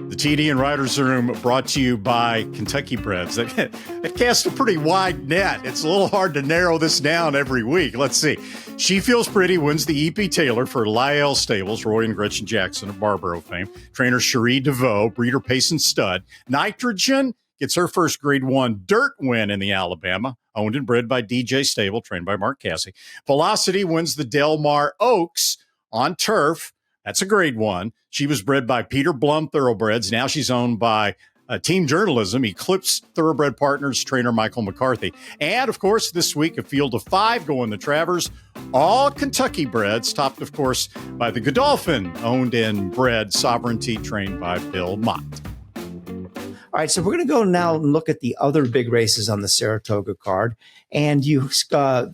The TDN Writers Room brought to you by Kentucky Breds. That cast a pretty wide net. It's a little hard to narrow this down every week. Let's see. She Feels Pretty wins the E.P. Taylor for Lyell Stables, Roy and Gretchen Jackson of Barbaro fame. Trainer Cherie DeVoe, breeder Payson Stud. Nitrogen gets her first Grade 1 dirt win in the Alabama, owned and bred by DJ Stable, trained by Mark Cassie. Velocity wins the Del Mar Oaks on turf. That's a Grade 1. She was bred by Peter Blum Thoroughbreds. Now she's owned by Team Journalism, Eclipse Thoroughbred Partners, trainer Michael McCarthy. And, of course, this week, a field of 5 going to Travers. All Kentucky breds, topped, of course, by the Godolphin, owned and bred Sovereignty, trained by Bill Mott. All right, so we're going to go now and look at the other big races on the Saratoga card. And you got a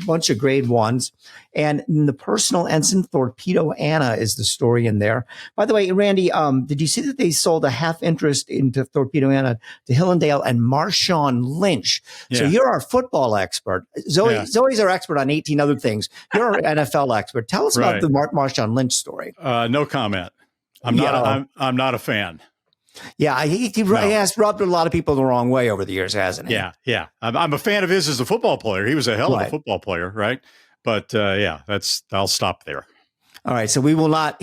bunch of Grade 1s. And in the personal ensign, Torpedo Anna is the story in there. By the way, Randy, did you see that they sold a half interest into Torpedo Anna to Hillendale and Marshawn Lynch? Yeah. So you're our football expert. Zoe's our expert on 18 other things. You're our NFL expert. Tell us about the Marshawn Lynch story. No comment. I'm not a fan. Yeah, he has rubbed a lot of people the wrong way over the years, hasn't he? Yeah. I'm a fan of his as a football player. He was a hell of a football player, right? But I'll stop there. All right, so he will not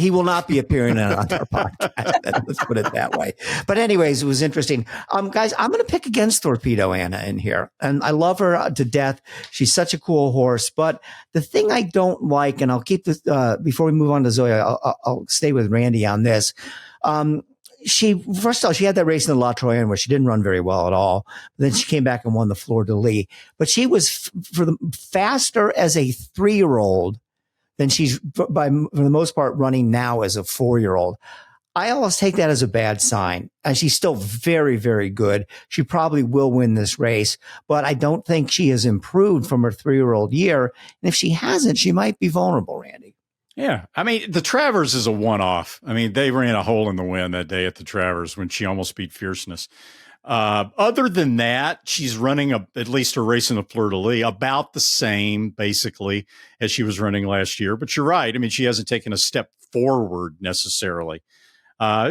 be appearing on our podcast. Let's put it that way. But anyways, it was interesting. Guys, I'm going to pick against Torpedo Anna in here. And I love her to death. She's such a cool horse. But the thing I don't like, and I'll keep this, before we move on to Zoe, I'll stay with Randy on this. First of all, she had that race in the La Troyenne where she didn't run very well at all. Then she came back and won the Fleur de Lis. But she was faster as a 3-year-old than she's, for the most part, running now as a 4-year-old. I always take that as a bad sign. And she's still very, very good. She probably will win this race, but I don't think she has improved from her 3-year-old year. And if she hasn't, she might be vulnerable, Randy. Yeah. I mean, the Travers is a one-off. I mean, they ran a hole in the wind that day at the Travers when she almost beat Fierceness. Other than that, she's running at least a race in the Fleur-de-Lis about the same, basically, as she was running last year. But you're right. I mean, she hasn't taken a step forward necessarily.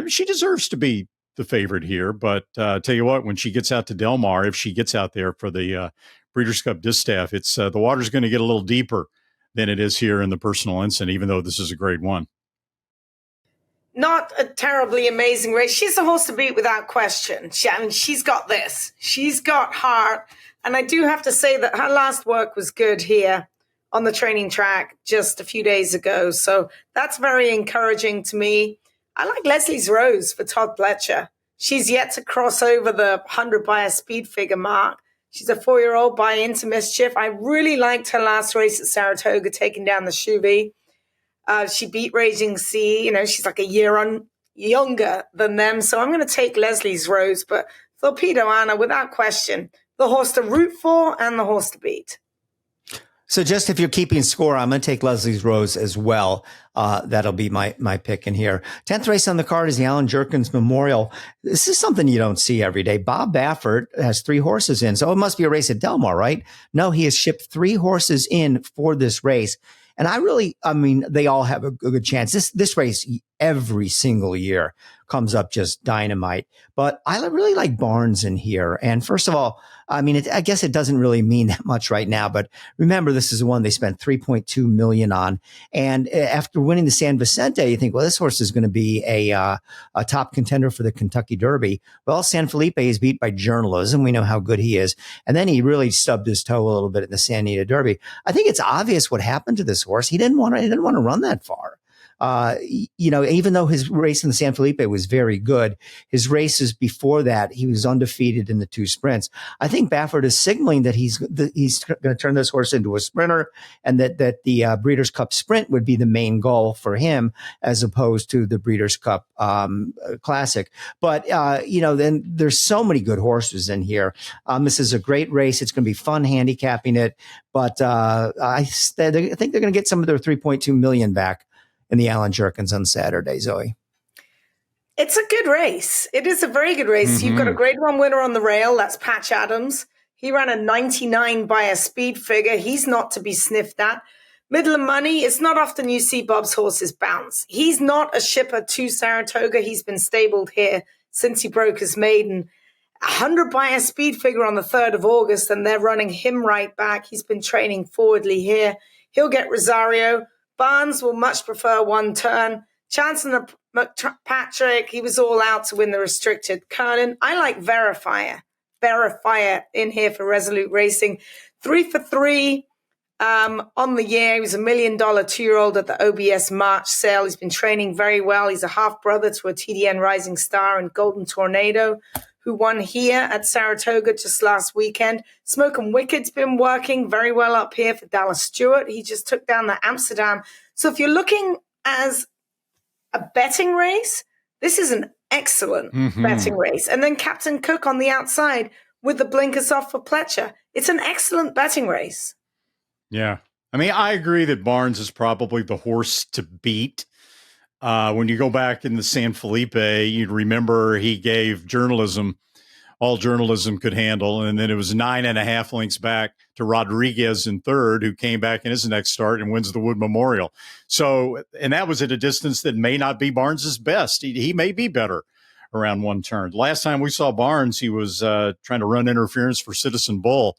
She deserves to be the favorite here, but tell you what, when she gets out to Del Mar, if she gets out there for the Breeders' Cup Distaff, it's the water's going to get a little deeper than it is here in the Personal Ensign, even though this is a Grade 1. Not a terribly amazing race. She's a horse to beat without question. She's got this. She's got heart. And I do have to say that her last work was good here on the training track just a few days ago. So that's very encouraging to me. I like Leslie's Rose for Todd Pletcher. She's yet to cross over the 100 by a speed figure mark. She's a 4-year-old by Into Mischief. I really liked her last race at Saratoga, taking down the Shuvi. She beat Raging Sea. She's like a year younger than them. So I'm going to take Leslie's Rose. But Torpedo Anna, without question, the horse to root for and the horse to beat. So just if you're keeping score, I'm going to take Leslie's Rose as well. That'll be my pick in here. 10th race on the card is the Alan Jerkins Memorial. This is something you don't see every day. Bob Baffert has 3 horses in, so it must be a race at Del Mar, right? No, he has shipped 3 horses in for this race. And they all have a good chance. This race every single year comes up just dynamite. But I really like Barnes in here. And first of all, I guess it doesn't really mean that much right now, but remember, this is the one they spent $3.2 million on. And after winning the San Vicente, you think, well, this horse is going to be a top contender for the Kentucky Derby. Well, San Felipe is beat by Journalism. We know how good he is. And then he really stubbed his toe a little bit in the San Anita Derby. I think it's obvious what happened to this horse. He didn't want to run that far. Even though his race in the San Felipe was very good, his races before that, he was undefeated in the 2 sprints. I think Baffert is signaling that he's going to turn this horse into a sprinter, and that the Breeders' Cup Sprint would be the main goal for him, as opposed to the Breeders' Cup Classic. But then there's so many good horses in here. This is a great race. It's going to be fun handicapping it, but I think they're going to get some of their $3.2 million back in the Alan Jerkins on Saturday, Zoe. It's a good race. It is a very good race. Mm-hmm. You've got a Grade 1 winner on the rail. That's Patch Adams. He ran a 99 by a speed figure. He's not to be sniffed at. Middle of money. It's not often you see Bob's horses bounce. He's not a shipper to Saratoga. He's been stabled here since he broke his maiden. 100 by a speed figure on the 3rd of August, and they're running him right back. He's been training forwardly here. He'll get Rosario. Barnes will much prefer 1 turn. Chancellor McPatrick, he was all out to win the restricted. Kernan, I like Verifier in here for Resolute Racing. 3 for 3 on the year. He was $1 million 2-year-old at the OBS March sale. He's been training very well. He's a half brother to a TDN Rising Star and Golden Tornado, who won here at Saratoga just last weekend. Smokin' Wicked's been working very well up here for Dallas Stewart. He just took down the Amsterdam. So if you're looking as a betting race, this is an excellent betting race. And then Captain Cook on the outside with the blinkers off for Pletcher. It's an excellent betting race. Yeah. I agree that Barnes is probably the horse to beat. When you go back in the San Felipe, you'd remember he gave all Journalism could handle. And then it was 9.5 lengths back to Rodriguez in 3rd, who came back in his next start and wins the Wood Memorial. So, and that was at a distance that may not be Barnes's best. He may be better around 1 turn. Last time we saw Barnes, he was trying to run interference for Citizen Bull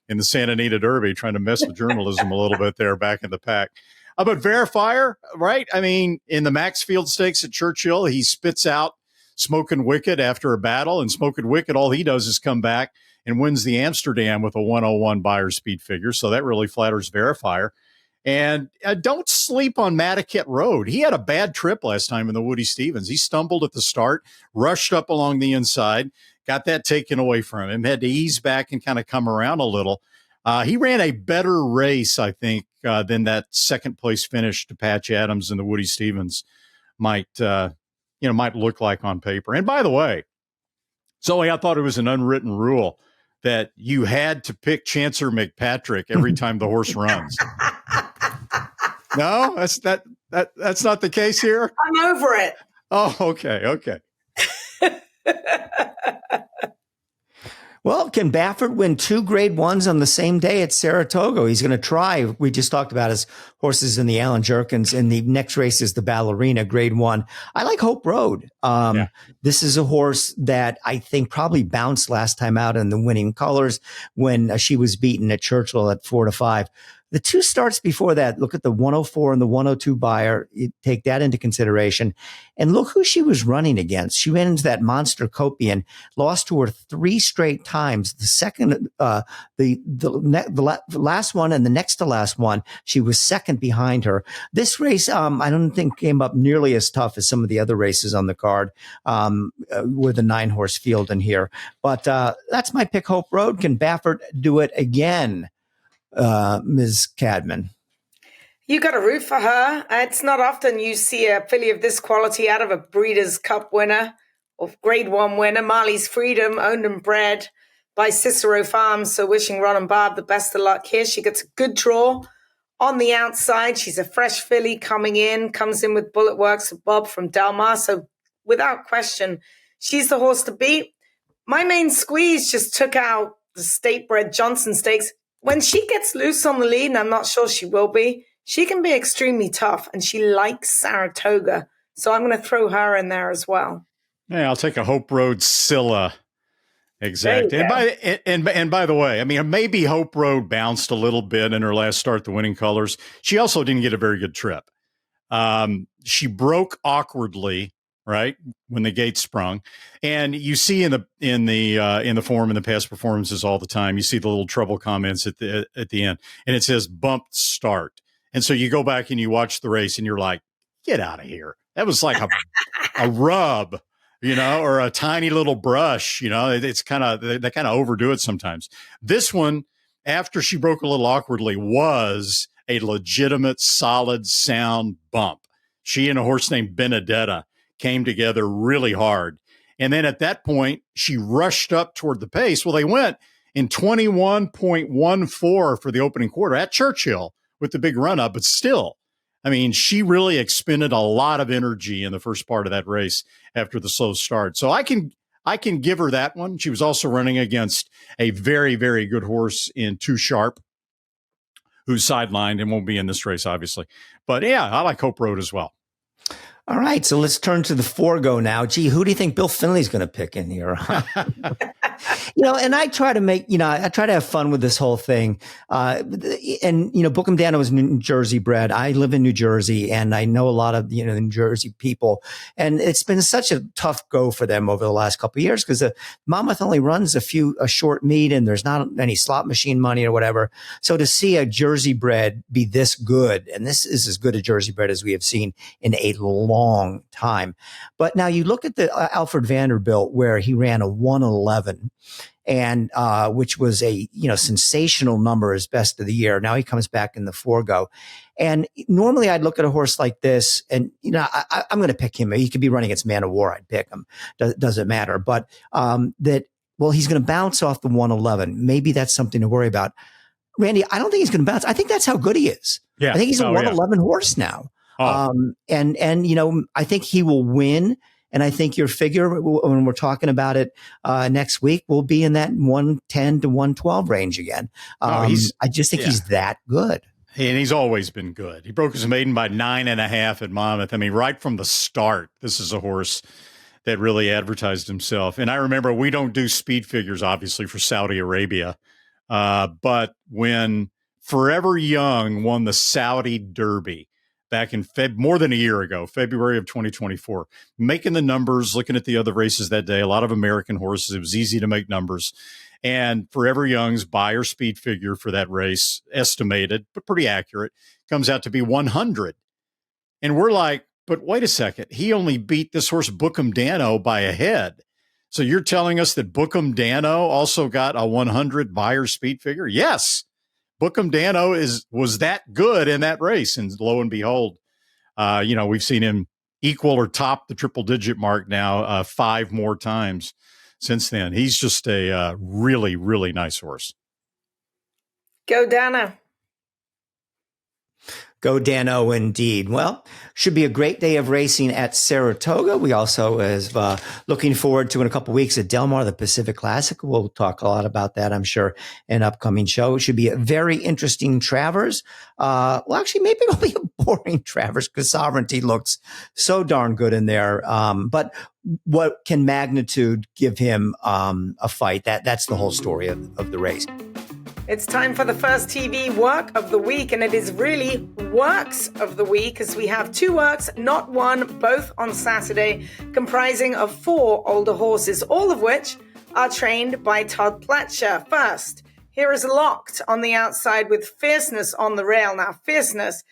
in the Santa Anita Derby, trying to mess with Journalism a little bit there back in the pack. But Verifier, right? In the Maxfield Stakes at Churchill, he spits out Smokin' Wicked after a battle, and Smokin' Wicked, all he does is come back and wins the Amsterdam with a 101 buyer speed figure. So that really flatters Verifier. And don't sleep on Mataket Road. He had a bad trip last time in the Woody Stevens. He stumbled at the start, rushed up along the inside, got that taken away from him, had to ease back and kind of come around a little. He ran a better race, I think, than that 2nd place finish to Patch Adams and the Woody Stevens might might look like on paper. And by the way, Zoe, I thought it was an unwritten rule that you had to pick Chancer McPatrick every time the horse runs. No, that's not the case here. I'm over it. Oh, okay. Well, can Baffert win 2 grade 1s on the same day at Saratoga? He's going to try. We just talked about his horses in the Allen Jerkins, and the next race is the Ballerina grade 1. I like Hope Road. This is a horse that I think probably bounced last time out in the winning colors when she was beaten at Churchill at 4-5. The 2 starts before that, look at the 104 and the 102 buyer. You take that into consideration. And look who she was running against. She ran into that monster Copian, lost to her 3 straight times. The second, the last one and the next to last one, she was second behind her. This race, I don't think came up nearly as tough as some of the other races on the card, with a 9-horse field in here. But that's my pick, Hope Road. Can Baffert do it again? Ms. Cadman. You got to root for her. It's not often you see a filly of this quality out of a Breeders' Cup winner or grade 1 winner. Marley's Freedom, owned and bred by Cicero Farms. So wishing Ron and Barb the best of luck here. She gets a good draw on the outside. She's a fresh filly coming in, comes in with bullet works of Bob from Del Mar. So without question, she's the horse to beat. My main squeeze just took out the state-bred Johnson Stakes. When she gets loose on the lead, and I'm not sure she will be, she can be extremely tough, and she likes Saratoga. So I'm going to throw her in there as well. Yeah, I'll take a Hope Road Scylla. Exactly. And by the way, I mean, maybe Hope Road bounced a little bit in her last start, the winning colors. She also didn't get a very good trip. She broke awkwardly, right, when the gate sprung, and you see in the form in the past performances all the time, you see the little trouble comments at the end, and it says bumped start, and so you go back and you watch the race, and you're like, get out of here! That was like a rub, or a tiny little brush. It's kind of they kind of overdo it sometimes. This one, after she broke a little awkwardly, was a legitimate, solid, sound bump. She and a horse named Benedetta came together really hard. And then at that point, she rushed up toward the pace. Well, they went in 21.14 for the opening quarter at Churchill with the big run up. But still, I mean, she really expended a lot of energy in the first part of that race after the slow start. So I can give her that one. She was also running against a very, very good horse in Too Sharp, who's sidelined and won't be in this race, obviously. But yeah, I like Hope Road as well. All right, so let's turn to the forego now. Gee, who do you think Bill Finley's going to pick in here? And I try to make, I try to have fun with this whole thing. Bookham Dano was New Jersey bred. I live in New Jersey, and I know a lot of, New Jersey people. And it's been such a tough go for them over the last couple of years because the Monmouth only runs a short meet, and there's not any slot machine money or whatever. So to see a Jersey bred be this good, and this is as good a Jersey bred as we have seen in a long time. But now you look at the Alfred Vanderbilt, where he ran a 111, and which was a sensational number, as best of the year. Now he comes back in the forego, and normally I'd look at a horse like this, and I'm going to pick him. He could be running against Man of War. I'd pick him. Doesn't matter. But he's going to bounce off the 111. Maybe that's something to worry about. Randy, I don't think he's going to bounce. I think that's how good he is. Yeah, I think he's a 111 horse now. Oh. I think he will win. And I think your figure, when we're talking about it next week, will be in that 110 to 112 range again. I just think he's that good. And he's always been good. He broke his maiden by 9.5 at Monmouth. I mean, right from the start, this is a horse that really advertised himself. And I remember we don't do speed figures, obviously, for Saudi Arabia. But when Forever Young won the Saudi Derby, back in more than a year ago, February of 2024, making the numbers, looking at the other races that day, a lot of American horses. It was easy to make numbers. And Forever Young's buyer speed figure for that race, estimated, but pretty accurate, comes out to be 100. And we're like, but wait a second. He only beat this horse Bookham Dano by a head. So you're telling us that Bookham Dano also got a 100 buyer speed figure? Yes. Bookham Dano was that good in that race, and lo and behold, we've seen him equal or top the triple-digit mark now 5 more times since then. He's just a really, really nice horse. Go Dano. Go Dano indeed. Well, should be a great day of racing at Saratoga. We also is looking forward to in a couple of weeks at Del Mar, the Pacific Classic. We'll talk a lot about that, I'm sure, in an upcoming show. It should be a very interesting Travers. Well, actually, maybe it'll be a boring Travers because Sovereignty looks so darn good in there. But what can magnitude give him a fight? That's the whole story of the race. It's time for the first TV work of the week, and it is really works of the week as we have 2 works, not one, both on Saturday, comprising of 4 older horses, all of which are trained by Todd Pletcher. First, here is Locked on the outside with Fierceness on the rail. Now, Fierceness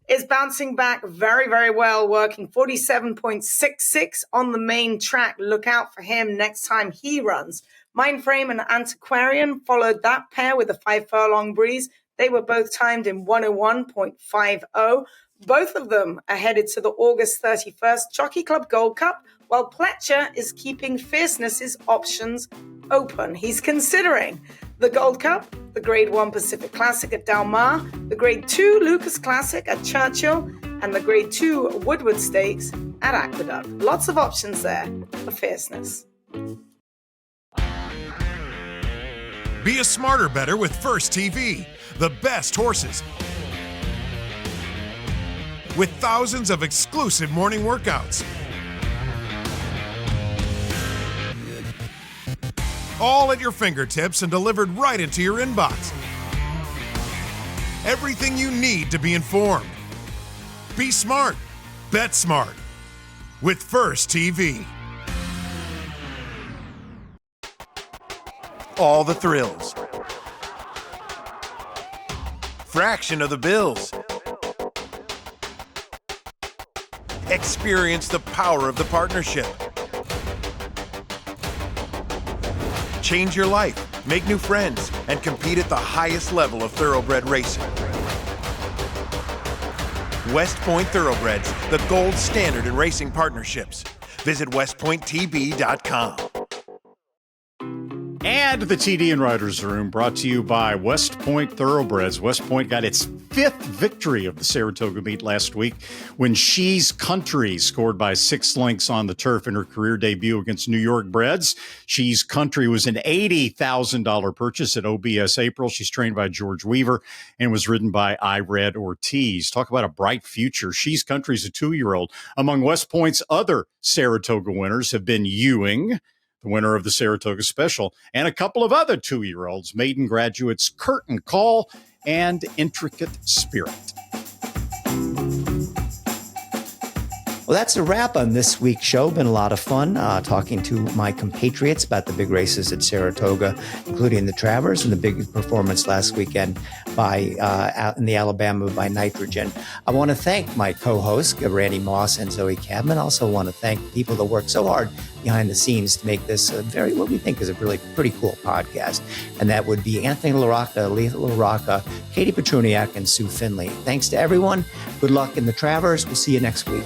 is bouncing back very, very well, working 47.66 on the main track. Look out for him next time he runs. Mindframe and Antiquarian followed that pair with a 5 furlong breeze. They were both timed in 101.50. Both of them are headed to the August 31st Jockey Club Gold Cup, while Pletcher is keeping Fierceness's options open. He's considering the Gold Cup, the Grade 1 Pacific Classic at Del Mar, the Grade 2 Lucas Classic at Churchill, and the Grade 2 Woodward Stakes at Aqueduct. Lots of options there for Fierceness. Be a smarter better with First TV, the best horses. With thousands of exclusive morning workouts. All at your fingertips and delivered right into your inbox. Everything you need to be informed. Be smart. Bet smart. With First TV. All the thrills. Fraction of the bills. Experience the power of the partnership. Change your life, make new friends, and compete at the highest level of thoroughbred racing. West Point Thoroughbreds, the gold standard in racing partnerships. Visit westpointtb.com. And the TDN Writers Room, brought to you by West Point Thoroughbreds. West Point got its 5th victory of the Saratoga meet last week when She's Country scored by 6 lengths on the turf in her career debut against New York Breds. She's Country was an $80,000 purchase at OBS April. She's trained by George Weaver and was ridden by Ired Ortiz. Talk about a bright future. She's Country is a 2-year-old. Among West Point's other Saratoga winners have been Ewing, the winner of the Saratoga Special, and a couple of other 2-year-olds, maiden graduates Curtain Call and Intricate Spirit. Well, that's a wrap on this week's show. Been a lot of fun talking to my compatriots about the big races at Saratoga, including the Travers and the big performance last weekend in the Alabama by Nitrogen. I want to thank my co-hosts, Randy Moss and Zoe Cadman. I also want to thank people that work so hard behind the scenes to make this what we think is a really pretty cool podcast. And that would be Anthony LaRocca, Leah LaRocca, Katie Petruniak, and Sue Finley. Thanks to everyone. Good luck in the Travers. We'll see you next week.